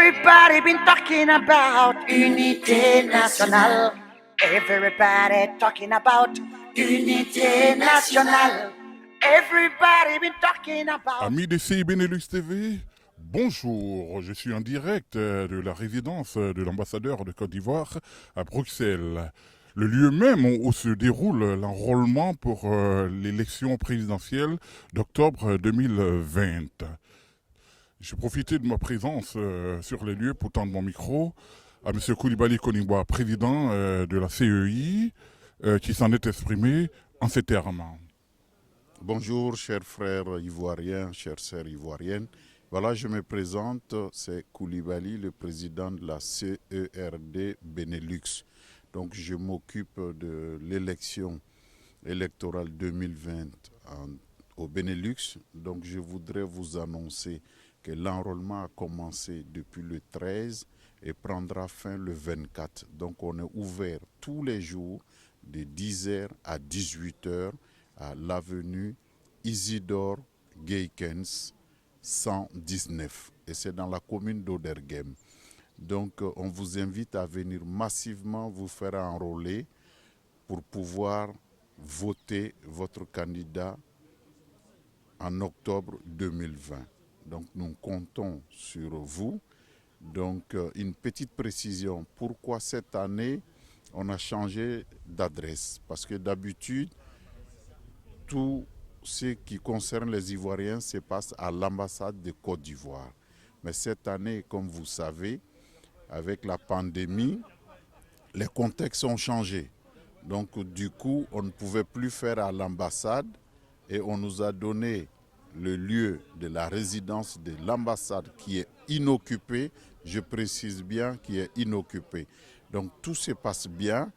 Everybody been talking about unité nationale. Everybody talking about unité nationale. Everybody been talking about. Amis de CI Benelux TV, bonjour. Je suis en direct de la résidence de l'ambassadeur de Côte d'Ivoire à Bruxelles. Le lieu même où se déroule l'enrôlement pour l'élection présidentielle d'octobre 2020. J'ai profité de ma présence sur les lieux pour tendre mon micro à M. Koulibaly Koningwa, président de la CEI, qui s'en est exprimé en ces termes. Bonjour chers frères ivoiriens, chères sœurs ivoiriennes. Voilà, je me présente, c'est Koulibaly, le président de la CERD Benelux. Donc je m'occupe de l'élection électorale 2020 au Benelux. Donc je voudrais vous annoncer que l'enrôlement a commencé depuis le 13 et prendra fin le 24. Donc on est ouvert tous les jours de 10h à 18h à l'avenue Isidore Geykens 119. Et c'est dans la commune d'Oderghem. Donc on vous invite à venir massivement vous faire enrôler pour pouvoir voter votre candidat en octobre 2020. Donc nous comptons sur vous. Donc une petite précision, pourquoi cette année on a changé d'adresse? Parce que d'habitude, tout ce qui concerne les Ivoiriens se passe à l'ambassade de Côte d'Ivoire. Mais cette année, comme vous savez, avec la pandémie, les contextes ont changé. Donc du coup, on ne pouvait plus faire à l'ambassade et on nous a donné le lieu de la résidence de l'ambassade qui est inoccupé, je précise bien qui est inoccupé. Donc tout se passe bien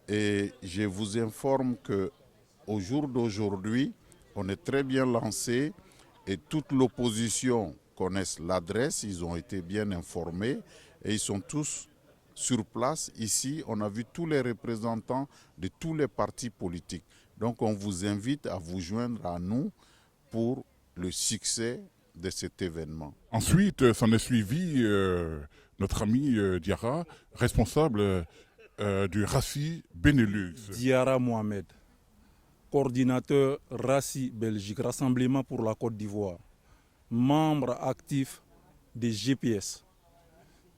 et je vous informe que au jour d'aujourd'hui, on est très bien lancé et toute l'opposition connaissent l'adresse, ils ont été bien informés et ils sont tous sur place. Ici, on a vu tous les représentants de tous les partis politiques. Donc on vous invite à vous joindre à nous pour le succès de cet événement. Ensuite, s'en est suivi notre ami Diarra, responsable du RACI Benelux. Diarra Mohamed, coordinateur RACI Belgique, Rassemblement pour la Côte d'Ivoire, membre actif des GPS,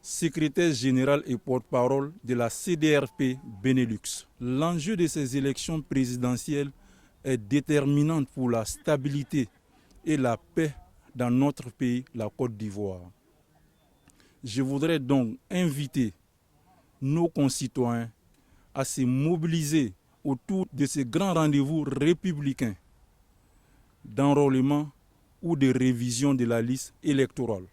secrétaire général et porte-parole de la CDRP Benelux. L'enjeu de ces élections présidentielles est déterminant pour la stabilité et la paix dans notre pays, la Côte d'Ivoire. Je voudrais donc inviter nos concitoyens à se mobiliser autour de ces grands rendez-vous républicains d'enrôlement ou de révision de la liste électorale.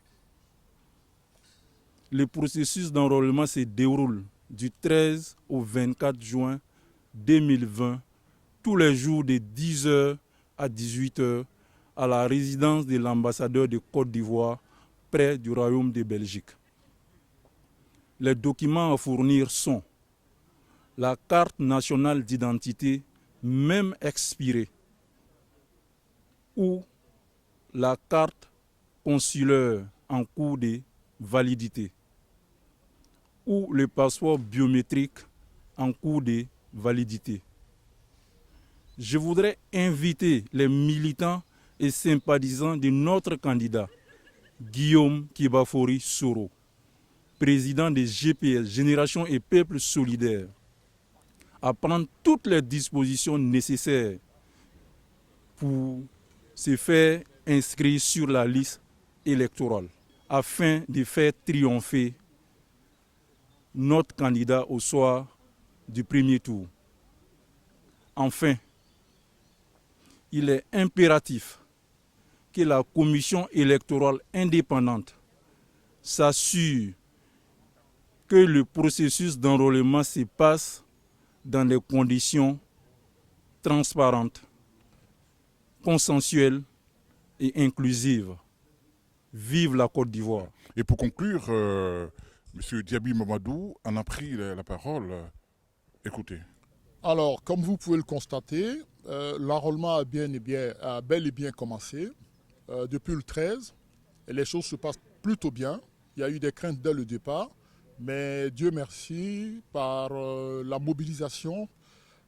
Le processus d'enrôlement se déroule du 13 au 24 juin 2020, tous les jours de 10h à 18h à la résidence de l'ambassadeur de Côte d'Ivoire près du Royaume de Belgique. Les documents à fournir sont la carte nationale d'identité, même expirée, ou la carte consulaire en cours de validité, ou le passeport biométrique en cours de validité. Je voudrais inviter les militants et sympathisants de notre candidat, Guillaume Kibafori Soro, président des GPS, Génération et Peuple Solidaire, à prendre toutes les dispositions nécessaires pour se faire inscrire sur la liste électorale afin de faire triompher notre candidat au soir du premier tour. Enfin, il est impératif que la commission électorale indépendante s'assure que le processus d'enrôlement se passe dans des conditions transparentes, consensuelles et inclusives. Vive la Côte d'Ivoire. Et pour conclure, M. Diaby Mamadou en a pris la parole. Écoutez. Alors, comme vous pouvez le constater, l'enrôlement a bel et bien commencé depuis le 13 et les choses se passent plutôt bien. Il y a eu des craintes dès le départ, mais Dieu merci, par la mobilisation,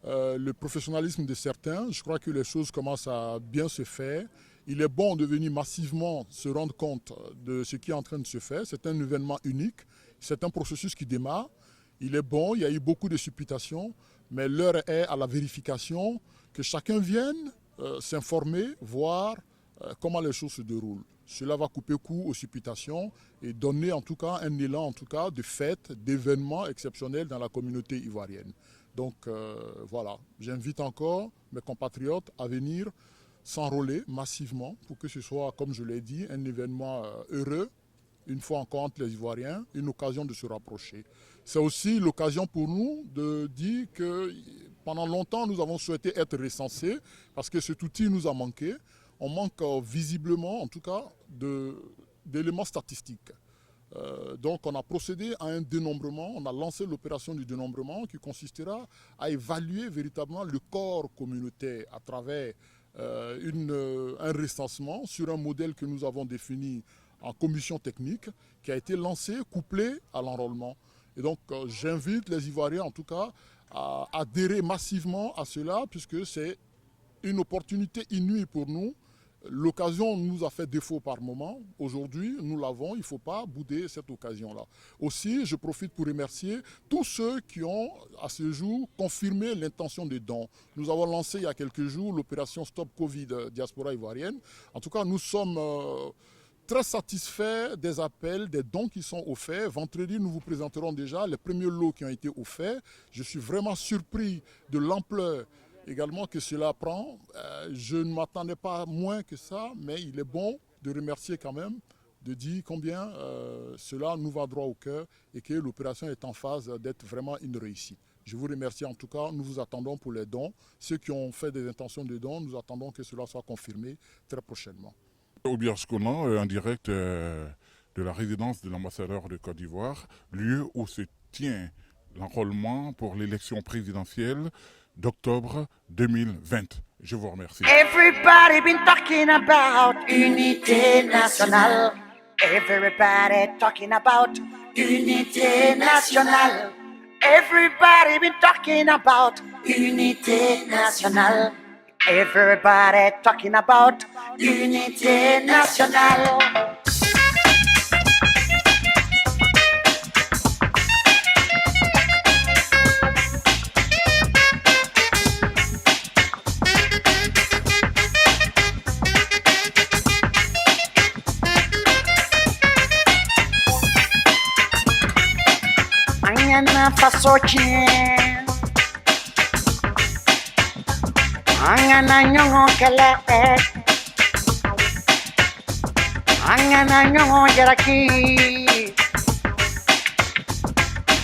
le professionnalisme de certains, je crois que les choses commencent à bien se faire. Il est bon de venir massivement se rendre compte de ce qui est en train de se faire. C'est un événement unique, c'est un processus qui démarre. Il est bon, il y a eu beaucoup de supputations, mais l'heure est à la vérification, que chacun vienne s'informer, voir comment les choses se déroulent. Cela va couper court aux supputations et donner en tout cas un élan en tout cas de fête, d'événements exceptionnels dans la communauté ivoirienne. Donc voilà, j'invite encore mes compatriotes à venir s'enrôler massivement pour que ce soit, comme je l'ai dit, un événement heureux, une fois encore entre les Ivoiriens, une occasion de se rapprocher. C'est aussi l'occasion pour nous de dire que pendant longtemps, nous avons souhaité être recensés parce que cet outil nous a manqué. On manque visiblement, en tout cas, d'éléments statistiques. Donc on a procédé à un dénombrement, on a lancé l'opération du dénombrement qui consistera à évaluer véritablement le corps communautaire à travers un recensement sur un modèle que nous avons défini en commission technique qui a été lancé, couplé à l'enrôlement. Et donc j'invite les Ivoiriens en tout cas à adhérer massivement à cela puisque c'est une opportunité inouïe pour nous. L'occasion nous a fait défaut par moment. Aujourd'hui, nous l'avons. Il ne faut pas bouder cette occasion-là. Aussi, je profite pour remercier tous ceux qui ont, à ce jour, confirmé l'intention des dons. Nous avons lancé il y a quelques jours l'opération Stop Covid Diaspora Ivoirienne. En tout cas, nous sommes très satisfaits des appels, des dons qui sont offerts. Vendredi, nous vous présenterons déjà les premiers lots qui ont été offerts. Je suis vraiment surpris de l'ampleur également que cela prend. Je ne m'attendais pas moins que ça, mais il est bon de remercier quand même, de dire combien cela nous va droit au cœur et que l'opération est en phase d'être vraiment une réussite. Je vous remercie en tout cas, nous vous attendons pour les dons. Ceux qui ont fait des intentions de dons, nous attendons que cela soit confirmé très prochainement. Aubias Conan, en direct de la résidence de l'ambassadeur de Côte d'Ivoire, lieu où se tient l'enrôlement pour l'élection présidentielle d'octobre 2020. Je vous remercie. Everybody been talking about unité nationale. Everybody talking about unité nationale. Everybody been talking about unité nationale. Everybody talking about unité nationale. Angana fasochien Angana nyongo kele Angana nyongo jaraki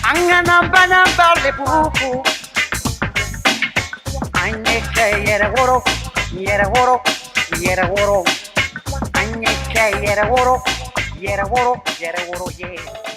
Angana bana bale buku Anyeke yere woro Yere woro Yere woro Anyeke yere woro Yere woro Yere woro yeah